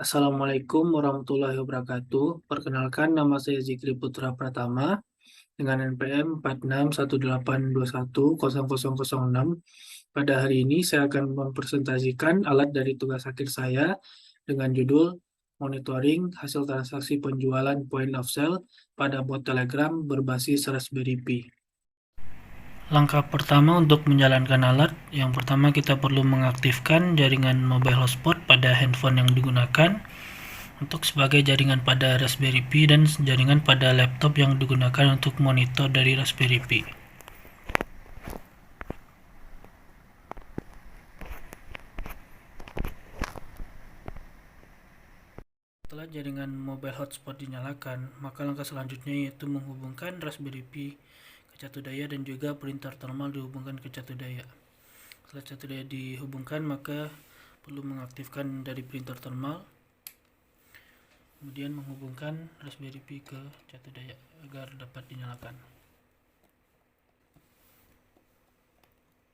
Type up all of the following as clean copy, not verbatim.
Assalamualaikum warahmatullahi wabarakatuh. Perkenalkan, nama saya Zikri Putra Pratama dengan NPM 4618210006. Pada hari ini saya akan mempresentasikan alat dari tugas akhir saya dengan judul Monitoring Hasil Transaksi Penjualan Point of Sale pada bot Telegram berbasis Raspberry Pi. Langkah pertama untuk menjalankan alat, yang pertama kita perlu mengaktifkan jaringan mobile hotspot pada handphone yang digunakan untuk sebagai jaringan pada Raspberry Pi dan jaringan pada laptop yang digunakan untuk monitor dari Raspberry Pi. Setelah jaringan mobile hotspot dinyalakan, maka langkah selanjutnya yaitu menghubungkan Raspberry Pi ke catu daya dan juga printer thermal dihubungkan ke catu daya. Setelah catu daya dihubungkan, maka perlu mengaktifkan dari printer thermal, kemudian menghubungkan Raspberry Pi ke catu daya agar dapat dinyalakan.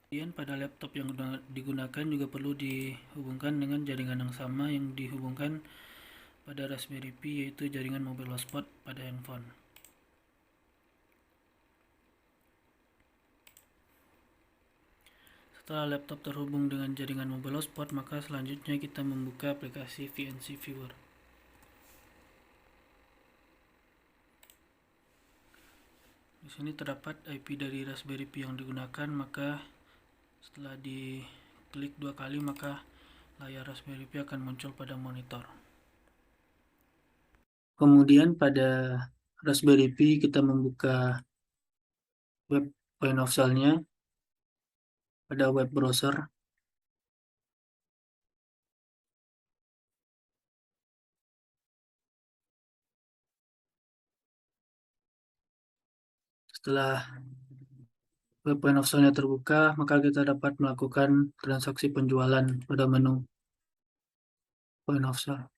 Kemudian pada laptop yang digunakan juga perlu dihubungkan dengan jaringan yang sama yang dihubungkan pada Raspberry Pi, yaitu jaringan mobile hotspot pada handphone. Setelah laptop terhubung dengan jaringan mobile hotspot, maka selanjutnya kita membuka aplikasi VNC Viewer. Di sini terdapat IP dari Raspberry Pi yang digunakan, maka setelah diklik 2 kali maka layar Raspberry Pi akan muncul pada monitor. Kemudian pada Raspberry Pi kita membuka web point of sale-nya pada web browser. Setelah web point of sale-nya terbuka, maka kita dapat melakukan transaksi penjualan pada menu point of sale.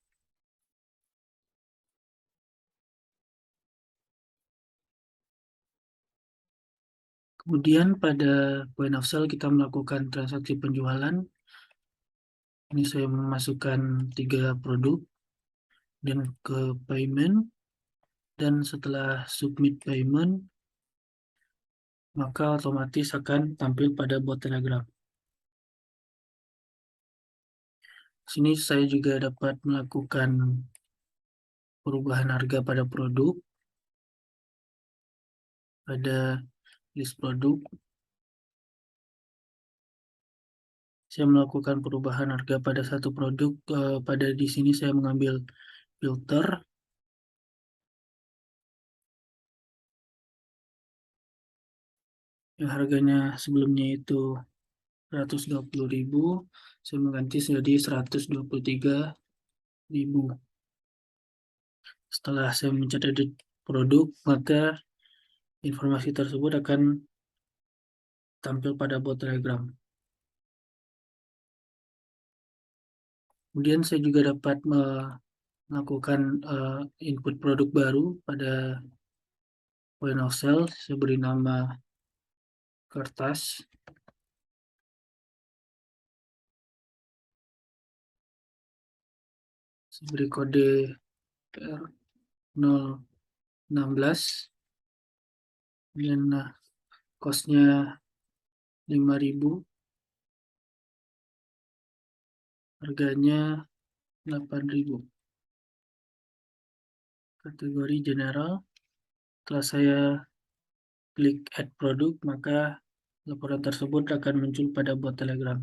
Kemudian pada point of sale kita melakukan transaksi penjualan. Ini saya memasukkan 3 produk dan ke payment, dan setelah submit payment maka otomatis akan tampil pada bot Telegram. Sini saya juga dapat melakukan perubahan harga pada produk, pada list produk. Saya melakukan perubahan harga pada satu produk. Pada di sini saya mengambil filter yang harganya sebelumnya itu 120.000, saya mengganti menjadi 123.000. Setelah saya mencet edit produk, maka informasi tersebut akan tampil pada bot Telegram. Kemudian saya juga dapat melakukan input produk baru pada point of sale. Saya beri nama kertas. Saya beri kode PR016. Kemudian cost-nya 5.000. Harganya 8.000. Kategori general. Setelah saya klik add produk, maka laporan tersebut akan muncul pada bot Telegram.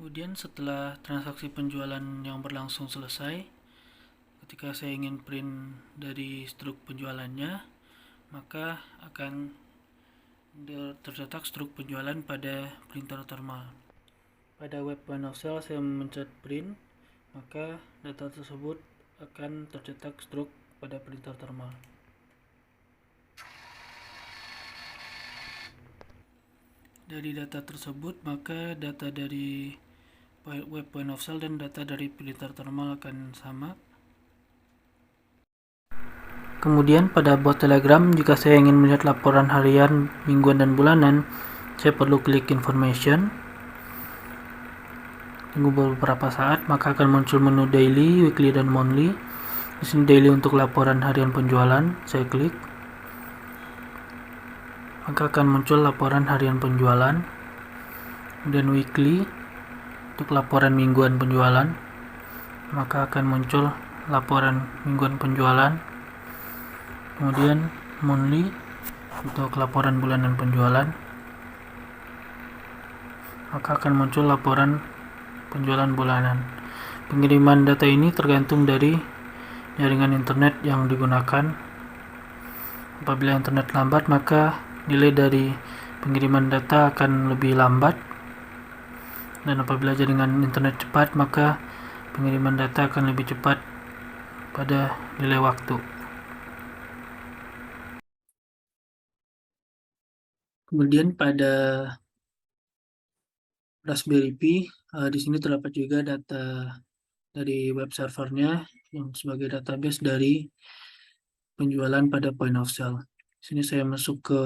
Kemudian setelah transaksi penjualan yang berlangsung selesai, ketika saya ingin print dari struk penjualannya, maka akan tercetak struk penjualan pada printer thermal. Pada web point of sale saya mencet print, maka data tersebut akan tercetak struk pada printer thermal. Dari data tersebut, maka data dari web point of sale dan data dari printer thermal akan sama. Kemudian pada bot Telegram, jika saya ingin melihat laporan harian, mingguan, dan bulanan, saya perlu klik information. Tunggu beberapa saat, maka akan muncul menu daily, weekly, dan monthly. Di sini daily untuk laporan harian penjualan, saya klik. Maka akan muncul laporan harian penjualan. Kemudian weekly untuk laporan mingguan penjualan, maka akan muncul laporan mingguan penjualan. Kemudian monthly untuk laporan bulanan penjualan, maka akan muncul laporan penjualan bulanan. Pengiriman data ini tergantung dari jaringan internet yang digunakan. Apabila internet lambat, maka delay dari pengiriman data akan lebih lambat, dan apabila jaringan internet cepat, maka pengiriman data akan lebih cepat pada delay waktu. Kemudian pada Raspberry Pi, di sini terdapat juga data dari web servernya yang sebagai database dari penjualan pada point of sale. Di sini saya masuk ke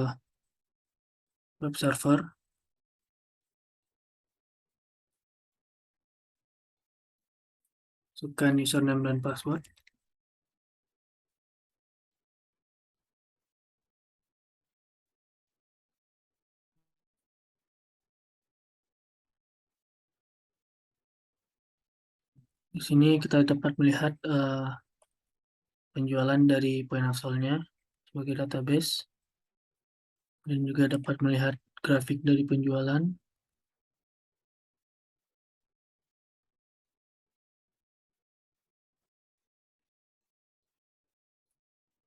web server. Masukkan username dan password. Di sini kita dapat melihat penjualan dari point of sale-nya sebagai database, dan juga dapat melihat grafik dari penjualan.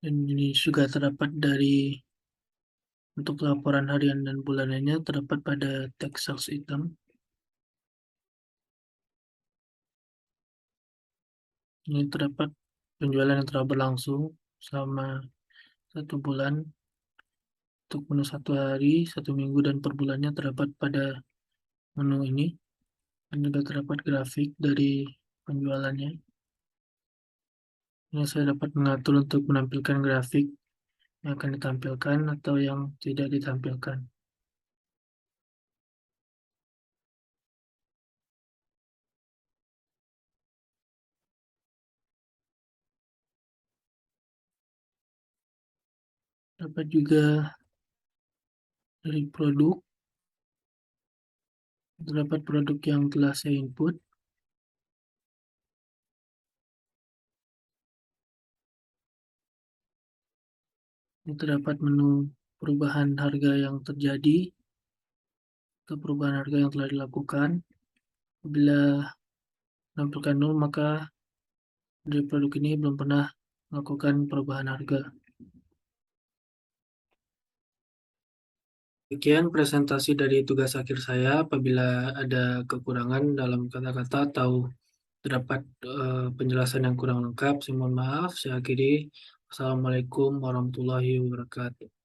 Dan ini juga terdapat dari untuk laporan harian dan bulanannya terdapat pada text sales item. Ini terdapat penjualan yang telah berlangsung selama 1 bulan. Untuk menu 1 hari, 1 minggu, dan per bulannya terdapat pada menu ini. Dan juga terdapat grafik dari penjualannya. Ini saya dapat mengatur untuk menampilkan grafik yang akan ditampilkan atau yang tidak ditampilkan. Dapat juga dari produk, terdapat produk yang telah saya input. Ini terdapat menu perubahan harga yang terjadi atau perubahan harga yang telah dilakukan. Bila menampilkan 0, maka dari produk ini belum pernah melakukan perubahan harga. Demikian presentasi dari tugas akhir saya. Apabila ada kekurangan dalam kata-kata atau terdapat penjelasan yang kurang lengkap, saya mohon maaf. Saya akhiri. Assalamualaikum warahmatullahi wabarakatuh.